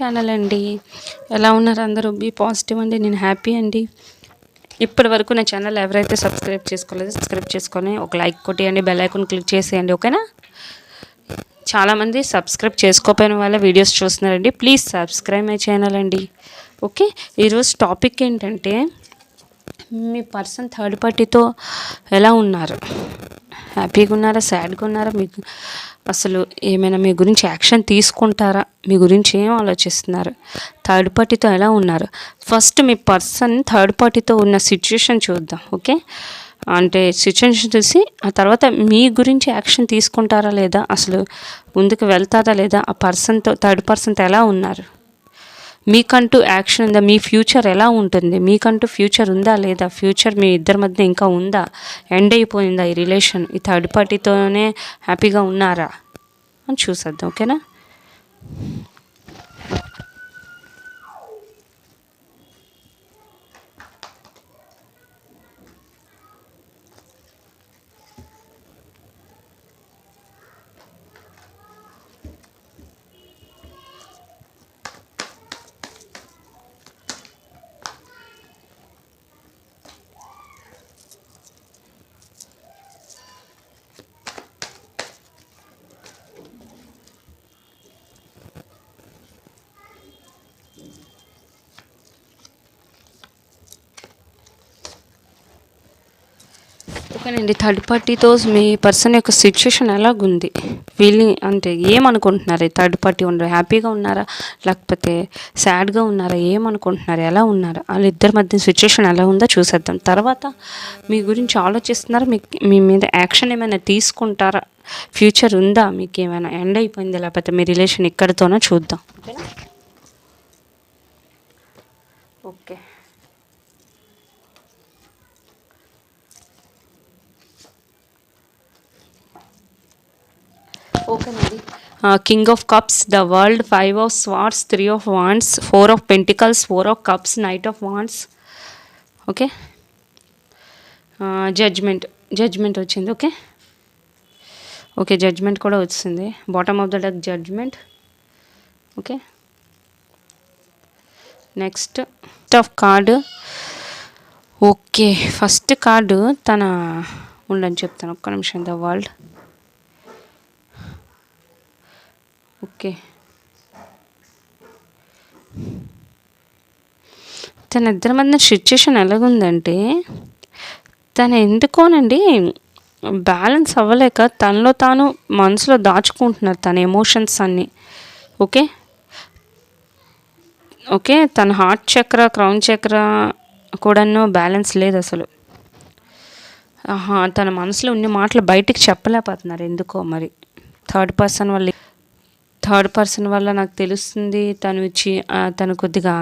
Channel అండి. ఎలా ఉన్నారు అందరూ? బీ పాజిటివ్ అండి. నేను హ్యాపీ అండి. ఇప్పటి వరకు నా ఛానల్ ఎవరైతే సబ్స్క్రైబ్ చేసుకోలేదో సబ్స్క్రైబ్ చేసుకొని ఒక లైక్ కొట్టేయండి, బెల్ ఐకాన్ క్లిక్ చేసేయండి. ఓకేనా? చాలామంది సబ్స్క్రైబ్ చేసుకోకపోయిన వాళ్ళ వీడియోస్ చూస్తున్నారండి. ప్లీజ్ సబ్స్క్రైబ్ మై ఛానల్ అండి. ఓకే, ఈరోజు టాపిక్ ఏంటంటే మీ పర్సన్ థర్డ్ పార్టీతో ఎలా ఉన్నారు? హ్యాపీగా ఉన్నారా? సాడ్గా ఉన్నారా? మీకు అసలు ఏమైనా మీ గురించి యాక్షన్ తీసుకుంటారా? మీ గురించి ఏం ఆలోచిస్తున్నారు? థర్డ్ పార్టీతో ఎలా ఉన్నారు? ఫస్ట్ మీ పర్సన్ థర్డ్ పార్టీతో ఉన్న సిచ్యుయేషన్ చూద్దాం. ఓకే, అంటే సిచ్యుయేషన్ చూసి ఆ తర్వాత మీ గురించి యాక్షన్ తీసుకుంటారా లేదా, అసలు ముందుకు వెళ్తారా లేదా, ఆ పర్సన్తో థర్డ్ పర్సన్తో ఎలా ఉన్నారు, మీకంటూ యాక్షన్ ఉందా, మీ ఫ్యూచర్ ఎలా ఉంటుంది, మీకంటూ ఫ్యూచర్ ఉందా లేదా, ఫ్యూచర్ మీ ఇద్దరి మధ్య ఇంకా ఉందా, ఎండ్ అయిపోయిందా ఈ రిలేషన్, ఈ థర్డ్ పార్టీతోనే హ్యాపీగా ఉన్నారా అని చూసేద్దాం. ఓకేనా? ఓకేనండి, థర్డ్ పార్టీతో మీ పర్సన్ యొక్క సిచ్యుయేషన్ ఎలాగుంది, ఫీలింగ్ అంటే ఏమనుకుంటున్నారు? థర్డ్ పార్టీ ఉన్నారు, హ్యాపీగా ఉన్నారా లేకపోతే సాడ్గా ఉన్నారా, ఏమనుకుంటున్నారు, ఎలా ఉన్నారు, వాళ్ళిద్దరి మధ్య సిచ్యుయేషన్ ఎలా ఉందో చూసేద్దాం. తర్వాత మీ గురించి ఆలోచిస్తున్నారా, మీ మీద యాక్షన్ ఏమైనా తీసుకుంటారా, ఫ్యూచర్ ఉందా, మీకు ఏమైనా ఎండ్ అయిపోయింది లేకపోతే మీ రిలేషన్ ఇక్కడితోనో చూద్దాం. ఓకేనా? ఓకే, ఓకేనండి. King of cups, the world, 5 of swords, 3 of wands, 4 of pentacles, 4 of cups, knight of wands. Okay, judgment వచ్చింది. ఓకే ఓకే, జడ్జ్మెంట్ కూడా వచ్చింది. Bottom of the deck judgment. Okay, next of card. Okay, first card తన ఉండని చెప్తాను, ఒక్క నిమిషం. The world. Okay, తన ఇద్దరి మధ్య సిచ్యుయేషన్ ఎలాగుందంటే, తను ఎందుకోనండి బ్యాలెన్స్ అవ్వలేక తనలో తాను మనసులో దాచుకుంటున్నారు తన ఎమోషన్స్ అన్నీ. ఓకే ఓకే, తన హార్ట్ చక్ర, క్రౌన్ చక్ర కూడాను బ్యాలెన్స్ లేదు అసలు. తన మనసులో ఉన్న మాటలు బయటికి చెప్పలేకపోతున్నారు ఎందుకో మరి. థర్డ్ పర్సన్ వల్ల నాకు తెలుస్తుంది తను కొద్దిగా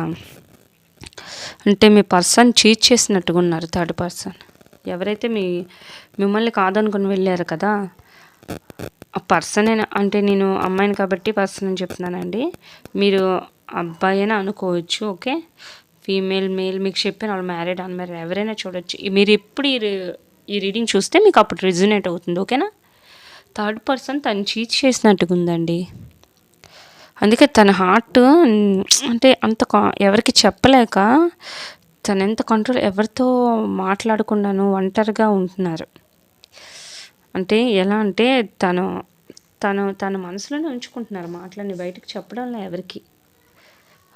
అంటే మీ పర్సన్ చీట్ చేసినట్టుగా ఉన్నారు. థర్డ్ పర్సన్ ఎవరైతే మిమ్మల్ని కాదనుకుని వెళ్ళారు కదా, ఆ పర్సన్ అంటే నేను అమ్మాయిని కాబట్టి పర్సన్ అని చెప్తున్నానండి, మీరు అబ్బాయి అయినా అనుకోవచ్చు. ఓకే, ఫీమేల్ మేల్ మీకు చెప్పిన వాళ్ళు మ్యారీడ్ అన్మ్యారీడ్ ఎవరైనా చూడొచ్చు. మీరు ఎప్పుడు ఈ రీడింగ్ చూస్తే మీకు అప్పుడు రిజనేట్ అవుతుంది. ఓకేనా? థర్డ్ పర్సన్ తను చీట్ చేసినట్టుగా ఉందండి. అందుకే తన హార్ట్ అంటే ఎవరికి చెప్పలేక తను ఎంత కంట్రోల్, ఎవరితో మాట్లాడకుండాను ఒంటరిగా ఉంటున్నారు. అంటే ఎలా అంటే తన మనసులోనే ఉంచుకుంటున్నారు మాటలని, బయటకు చెప్పడంలే ఎవరికి.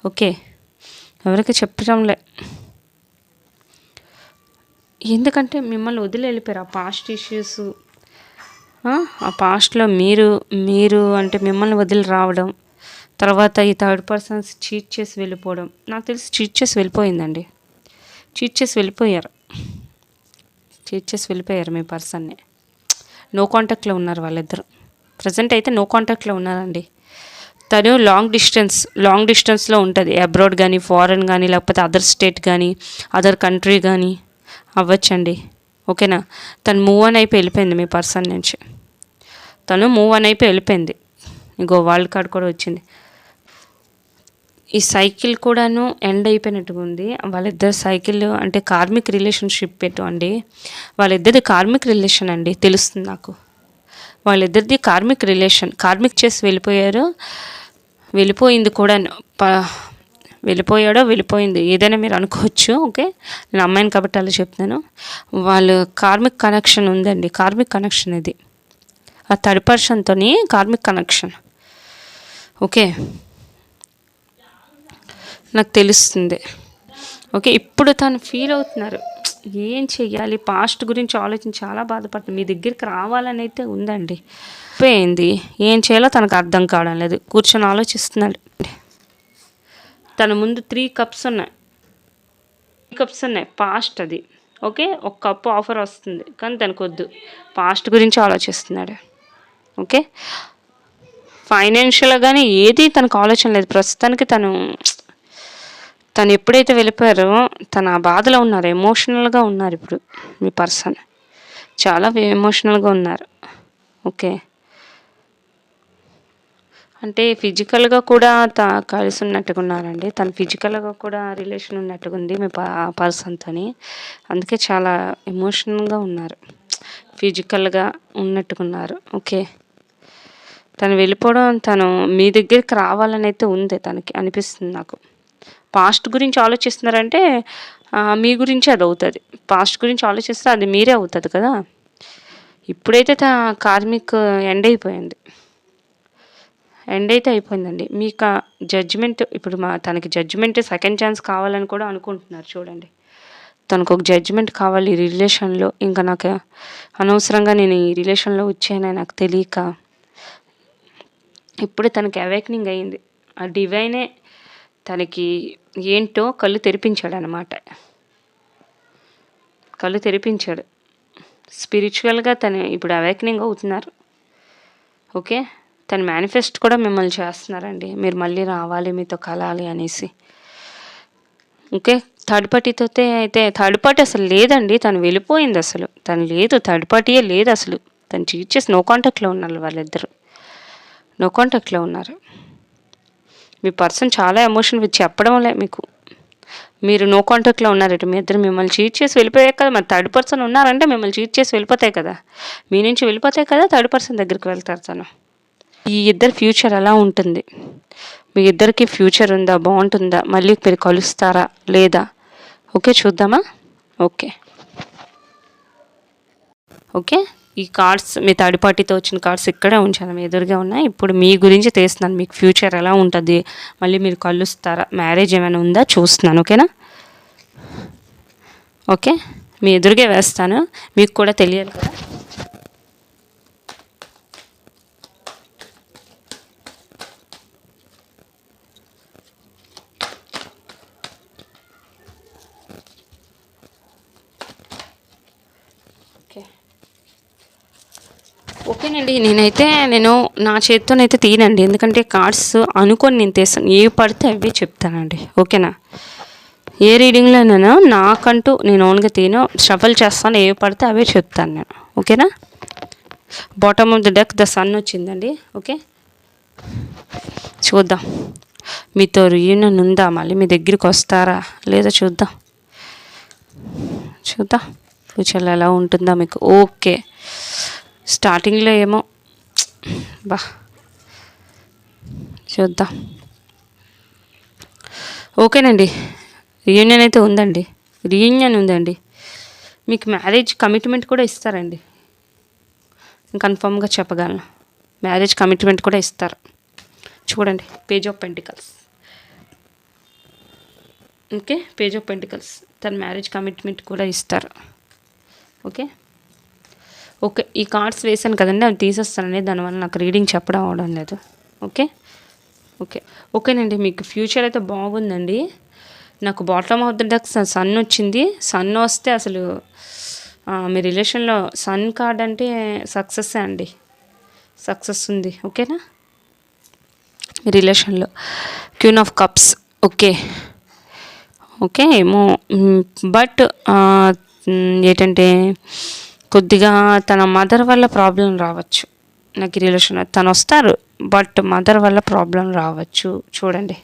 ఓకే, ఎవరికి చెప్పడంలే, ఎందుకంటే మిమ్మల్ని వదిలి వెళ్ళిపోయారు. ఆ పాస్ట్ ఇష్యూస్, ఆ పాస్ట్లో మీరు అంటే మిమ్మల్ని వదిలి రావడం, తర్వాత ఈ థర్డ్ పర్సన్స్ చీట్ చేసి వెళ్ళిపోవడం. నాకు తెలిసి చీట్ చేసి వెళ్ళిపోయారు మీ పర్సన్ని. నో కాంటాక్ట్లో ఉన్నారు వాళ్ళిద్దరు. ప్రజెంట్ అయితే నో కాంటాక్ట్లో ఉన్నారండి. తను లాంగ్ డిస్టెన్స్లో ఉంటుంది. అబ్రాడ్ కానీ, ఫారెన్ కానీ, లేకపోతే అదర్ స్టేట్ కానీ, అదర్ కంట్రీ కానీ అవ్వచ్చండి. ఓకేనా? తను మూవ్ ఆన్ అయిపోయి వెళ్ళిపోయింది మీ పర్సన్ నుంచి. ఇంకో వరల్డ్ కార్డ్ కూడా వచ్చింది. ఈ సైకిల్ కూడాను ఎండ్ అయిపోయినట్టుగా ఉంది. వాళ్ళిద్దరు సైకిల్ అంటే కార్మిక్ రిలేషన్షిప్ అండి. వాళ్ళిద్దరిది కార్మిక్ రిలేషన్ అండి, తెలుస్తుంది నాకు. వాళ్ళిద్దరిది కార్మిక్ రిలేషన్, కార్మిక్ చేసి వెళ్ళిపోయారు. వెళ్ళిపోయింది కూడా. వెళ్ళిపోయాడో వెళ్ళిపోయింది ఏదైనా మీరు అనుకోవచ్చు. ఓకే, నేను అమ్మాయిని కాబట్టి అలా చెప్తున్నాను. వాళ్ళు కార్మిక్ కనెక్షన్ ఉందండి, కార్మిక్ కనెక్షన్ ఇది. ఆ థర్డ్ పర్సన్తో కార్మిక్ కనెక్షన్. ఓకే, నాకు తెలుస్తుంది. ఓకే, ఇప్పుడు తను ఫీల్ అవుతున్నారు, ఏం చెయ్యాలి, పాస్ట్ గురించి ఆలోచించి చాలా బాధపడుతుంది. మీ దగ్గరికి రావాలని అయితే ఉందండి, పోయింది, ఏం చేయాలో తనకు అర్థం కావడం లేదు, కూర్చొని ఆలోచిస్తున్నాడు. తన ముందు 3 కప్స్ ఉన్నాయి, పాస్ట్ అది. ఓకే, ఒక కప్పు ఆఫర్ వస్తుంది కానీ తనకు వద్దు, పాస్ట్ గురించి ఆలోచిస్తున్నాడు. ఓకే, ఫైనాన్షియల్గా కానీ ఏది తనకు ఆలోచన లేదు ప్రస్తుతానికి. తను ఎప్పుడైతే వెళ్ళిపోయారో తను ఆ బాధలో ఉన్నారు, ఎమోషనల్గా ఉన్నారు. ఇప్పుడు మీ పర్సన్ చాలా ఎమోషనల్గా ఉన్నారు. ఓకే, అంటే ఫిజికల్గా కూడా కలిసి ఉన్నట్టుగా ఉన్నారండి. తను ఫిజికల్గా కూడా రిలేషన్ ఉన్నట్టుగా ఉంది మీ పర్సన్తో. అందుకే చాలా ఎమోషనల్గా ఉన్నారు, ఫిజికల్గా ఉన్నట్టుకున్నారు. ఓకే, తను వెళ్ళిపోవడం, తను మీ దగ్గరికి రావాలని అయితే ఉంది తనకి అనిపిస్తుంది నాకు. పాస్ట్ గురించి ఆలోచిస్తున్నారంటే మీ గురించి అది అవుతుంది. పాస్ట్ గురించి ఆలోచిస్తే అది మీరే అవుతుంది కదా. ఇప్పుడైతే కార్మిక్ ఎండ్ అయిపోయింది, ఎండ్ అయితే అయిపోయిందండి. మీకు జడ్జిమెంట్ ఇప్పుడు తనకి జడ్జిమెంట్ సెకండ్ ఛాన్స్ కావాలని కూడా అనుకుంటున్నారు. చూడండి, తనకు ఒక జడ్జిమెంట్ కావాలి ఈ రిలేషన్లో. ఇంకా నాకు అనవసరంగా నేను ఈ రిలేషన్లో వచ్చానని నాకు తెలియక ఇప్పుడే తనకి అవేకనింగ్ అయింది. ఆ డివైనే తనకి ఏంటో కళ్ళు తెరిపించాడు అన్నమాట. కళ్ళు తెరిపించాడు స్పిరిచువల్గా. తను ఇప్పుడు అవేకనింగ్ అవుతున్నారు. ఓకే, తను మేనిఫెస్ట్ కూడా మిమ్మల్ని చేస్తున్నారండి, మీరు మళ్ళీ రావాలి, మీతో కలాలి అనేసి. ఓకే, థర్డ్ పార్టీతో అయితే థర్డ్ పార్టీ అసలు లేదండి, తను వెళ్ళిపోయింది. అసలు తను లేదు, థర్డ్ పార్టీయే లేదు అసలు. తను చీట్ చేసి నో కాంటాక్ట్లో ఉన్నారు, వాళ్ళిద్దరు నో కాంటాక్ట్లో ఉన్నారు. మీ పర్సన్ చాలా ఎమోషన్ చెప్పడం లే మీకు, మీరు నో కాంటాక్ట్లో ఉన్నారట. మీ ఇద్దరు మిమ్మల్ని చీట్ చేసి వెళ్ళిపోయాయి కదా. మరి థర్డ్ పర్సన్ ఉన్నారంటే మిమ్మల్ని చీట్ చేసి వెళ్ళిపోతాయి కదా, మీ నుంచి వెళ్ళిపోతాయి కదా, థర్డ్ పర్సన్ దగ్గరికి వెళ్తారు తను. ఈ ఇద్దరు ఫ్యూచర్ ఎలా ఉంటుంది, మీ ఇద్దరికి ఫ్యూచర్ ఉందా, బాగుంటుందా, మళ్ళీ మీరు కలుస్తారా లేదా? ఓకే, చూద్దామా. ఓకే ఓకే, ఈ కార్డ్స్ మీ థర్డ్ పార్టీతో వచ్చిన కార్డ్స్ ఇక్కడే ఉంచాను, మీ ఎదురుగా ఉన్నాయి. ఇప్పుడు మీ గురించి తీస్తున్నాను, మీకు ఫ్యూచర్ ఎలా ఉంటుంది, మళ్ళీ మీరు కలుస్తారా, మ్యారేజ్ ఏమైనా ఉందా చూస్తున్నాను. ఓకేనా. ఓకే, మీ ఎదురుగా వేస్తాను, మీకు కూడా తెలియాలి కదా. ఓకేనండి, నేను నా చేత్తోనైతే తీనండి, ఎందుకంటే కార్డ్స్ అనుకొని నేను తీస్తాను, ఏవి పడితే అవే చెప్తానండి. ఓకేనా. ఏ రీడింగ్లోనైనా నాకంటూ నేను ఓన్గా షఫల్ చేస్తాను, ఏవి పడితే అవే చెప్తాను నేను. ఓకేనా. Bottom of the deck the sun వచ్చిందండి. ఓకే, చూద్దాం మీతో రీయూనియన్ ఉందా, మళ్ళీ మీ దగ్గరికి వస్తారా లేదా చూద్దాం. ఫ్యూచర్లో ఎలా ఉంటుందా మీకు. ఓకే, స్టార్టింగ్లో ఏమో చూద్దాం. ఓకేనండి, రీయూనియన్ అయితే ఉందండి. మీకు మ్యారేజ్ కమిట్మెంట్ కూడా ఇస్తారండి, కన్ఫర్మ్గా చెప్పగలను. మ్యారేజ్ కమిట్మెంట్ కూడా ఇస్తారు. చూడండి, page of pentacles. Okay, page of pentacles, తన మ్యారేజ్ కమిట్మెంట్ కూడా ఇస్తారు. ఓకే, ఈ కార్డ్స్ వేసాను కదండి, అవి తీసేస్తానండి, దానివల్ల నాకు రీడింగ్ చెప్పడం అవడం లేదు. ఓకేనండి, మీకు ఫ్యూచర్ అయితే బాగుందండి. నాకు bottom of the deck sun వచ్చింది. సన్ వస్తే అసలు మీ రిలేషన్లో సన్ కార్డ్ అంటే సక్సెస్ అండి, సక్సెస్ ఉంది. ఓకేనా. మీ రిలేషన్లో క్వీన్ ఆఫ్ కప్స్. ఓకే ఏమో, బట్ ఏంటంటే కొద్దిగా తన మదర్ వల్ల ప్రాబ్లం రావచ్చు నాకు. ఈ రిలేషన్ తను వస్తారు, బట్ మదర్ వల్ల ప్రాబ్లం రావచ్చు. చూడండి,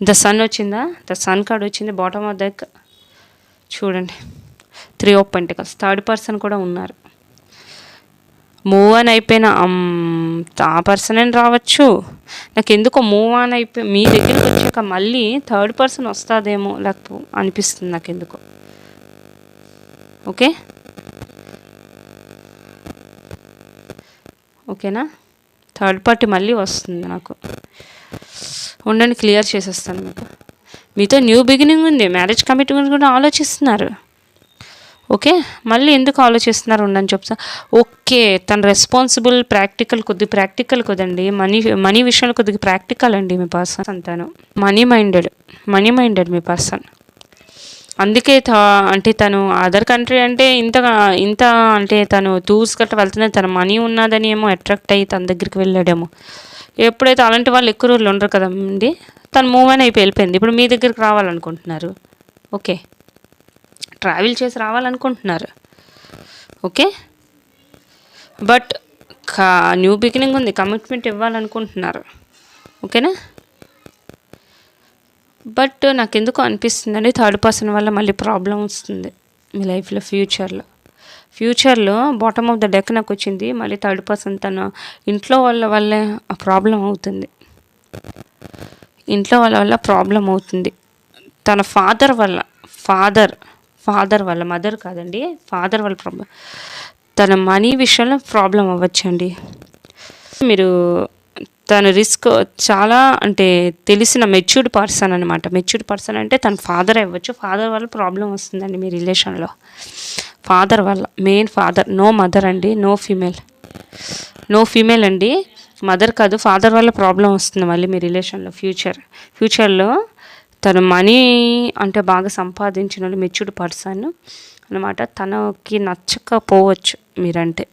ద సన్ వచ్చిందా, ద సన్ కార్డ్ వచ్చింది బాటమ్ ఆఫ్ డెక్. చూడండి, 3 ఆఫ్ పెంటికల్స్, థర్డ్ పర్సన్ కూడా ఉన్నారు. మూవ్ ఆన్ అయిపోయిన ఆ పర్సన్ అని రావచ్చు. నాకు ఎందుకో మూవ్ ఆన్ అయిపోయి మీ దగ్గరికి వచ్చాక మళ్ళీ థర్డ్ పర్సన్ వస్తుందేమో లేకపోతే అనిపిస్తుంది నాకు ఎందుకో. ఓకే, ఓకేనా? థర్డ్ పార్టీ మళ్ళీ వస్తుంది నాకు. ఉండండి, క్లియర్ చేసేస్తాను మీకు. మీతో న్యూ బిగినింగ్ ఉంది, మ్యారేజ్ కమిట్మెంట్ కూడా ఆలోచిస్తున్నారు. ఓకే, మళ్ళీ ఎందుకు ఆలోచిస్తున్నారు ఉండని చెప్తా. ఓకే, తన రెస్పాన్సిబుల్, కొద్ది ప్రాక్టికల్ కదండి. మనీ విషయంలో కొద్దిగా ప్రాక్టికల్ అండి మీ పర్సన్. అంతాను మనీ మైండెడ్ మీ పర్సన్. అందుకే అంటే తను అదర్ కంట్రీ అంటే ఇంత అంటే తను టూర్స్ గట్రా వెళ్తున్నది, తన మనీ ఉన్నదని ఏమో అట్రాక్ట్ అయ్యి తన దగ్గరికి వెళ్ళాడేమో. ఎప్పుడైతే అలాంటి వాళ్ళు ఎక్కువ రోజులు ఉండరు కదండి, తను మూవ్ అని అయిపోయి వెళ్ళిపోయింది. ఇప్పుడు మీ దగ్గరికి రావాలనుకుంటున్నారు. ఓకే, ట్రావెల్ చేసి రావాలనుకుంటున్నారు. ఓకే, బట్ న్యూ బిగినింగ్ ఉంది, కమిట్మెంట్ ఇవ్వాలనుకుంటున్నారు. ఓకేనా? బట్ నాకు ఎందుకు అనిపిస్తుందండి, థర్డ్ పర్సన్ వల్ల మళ్ళీ ప్రాబ్లం వస్తుంది మీ లైఫ్లో. ఫ్యూచర్లో బాటమ్ ఆఫ్ ద డెక్ నాకు వచ్చింది. మళ్ళీ థర్డ్ పర్సన్ తన ఇంట్లో వల్లే ఆ ప్రాబ్లం అవుతుంది. ఇంట్లో వల్ల ప్రాబ్లం అవుతుంది. తన ఫాదర్ వల్ల మదర్ కాదండి, ఫాదర్ వల్ల ప్రాబ్లం. తన మనీ విషయంలో ప్రాబ్లం అవ్వచ్చండి. మీరు తను రిస్క్ చాలా అంటే తెలిసిన మెచ్యూర్డ్ పర్సన్ అనమాట. మెచ్యూర్డ్ పర్సన్ అంటే తన ఫాదర్ అవ్వచ్చు. ఫాదర్ వల్ల ప్రాబ్లం వస్తుందండి మీ రిలేషన్లో. ఫాదర్ వల్ల, మెయిన్ ఫాదర్, నో మదర్ అండి, నో ఫీమేల్ అండి, మదర్ కాదు. ఫాదర్ వల్ల ప్రాబ్లం వస్తుంది మళ్ళీ మీ రిలేషన్లో. ఫ్యూచర్లో తను మనీ అంటే బాగా సంపాదించిన మెచ్యూర్డ్ పర్సన్ అనమాట. తనకి నచ్చకపోవచ్చు మీరంటే.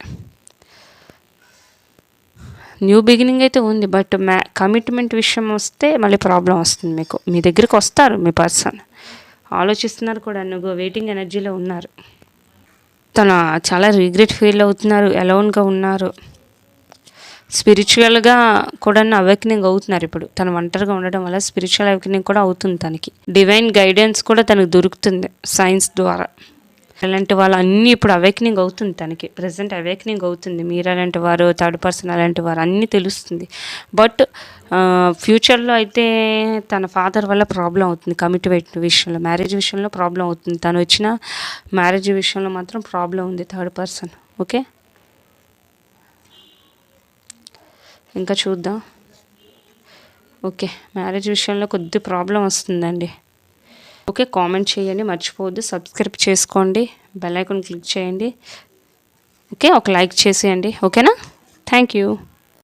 న్యూ బిగినింగ్ అయితే ఉంది, బట్ కమిట్మెంట్ విషయం వస్తే మళ్ళీ ప్రాబ్లం వస్తుంది మీకు. మీ దగ్గరికి వస్తారు మీ పర్సన్, ఆలోచిస్తున్నారు కూడా, నువ్వు వెయిటింగ్ ఎనర్జీలో ఉన్నారు. తను చాలా రిగ్రెట్ ఫీల్ అవుతున్నారు, అలోన్గా ఉన్నారు. స్పిరిచువల్గా కూడా అవేకనింగ్ అవుతున్నారు ఇప్పుడు. తను ఒంటరిగా ఉండడం వల్ల స్పిరిచువల్ అవేకనింగ్ కూడా అవుతుంది తనకి. డివైన్ గైడెన్స్ కూడా తనకు దొరుకుతుంది సైన్స్ ద్వారా. అలాంటి వాళ్ళు అన్నీ ఇప్పుడు అవేకనింగ్ అవుతుంది తనకి, ప్రజెంట్ అవేకనింగ్ అవుతుంది. మీరు అలాంటి వారు, థర్డ్ పర్సన్ అలాంటి వారు, అన్నీ తెలుస్తుంది. బట్ ఫ్యూచర్లో అయితే తన ఫాదర్ వల్ల ప్రాబ్లం అవుతుంది. కమిట్మెంట్ విషయంలో, మ్యారేజ్ విషయంలో ప్రాబ్లం అవుతుంది. తను వచ్చిన మ్యారేజ్ విషయంలో మాత్రం ప్రాబ్లం ఉంది థర్డ్ పర్సన్. ఓకే, ఇంకా చూద్దాం. ఓకే, మ్యారేజ్ విషయంలో కొద్ది ప్రాబ్లం వస్తుందండి. ఓకే, కామెంట్ చేయండి, మర్చిపోవద్దు. సబ్స్క్రైబ్ చేసుకోండి, బెల్ ఐకాన్ క్లిక్ చేయండి. ఓకే, ఒక లైక్ చేసేయండి. ఓకేనా? Thank you.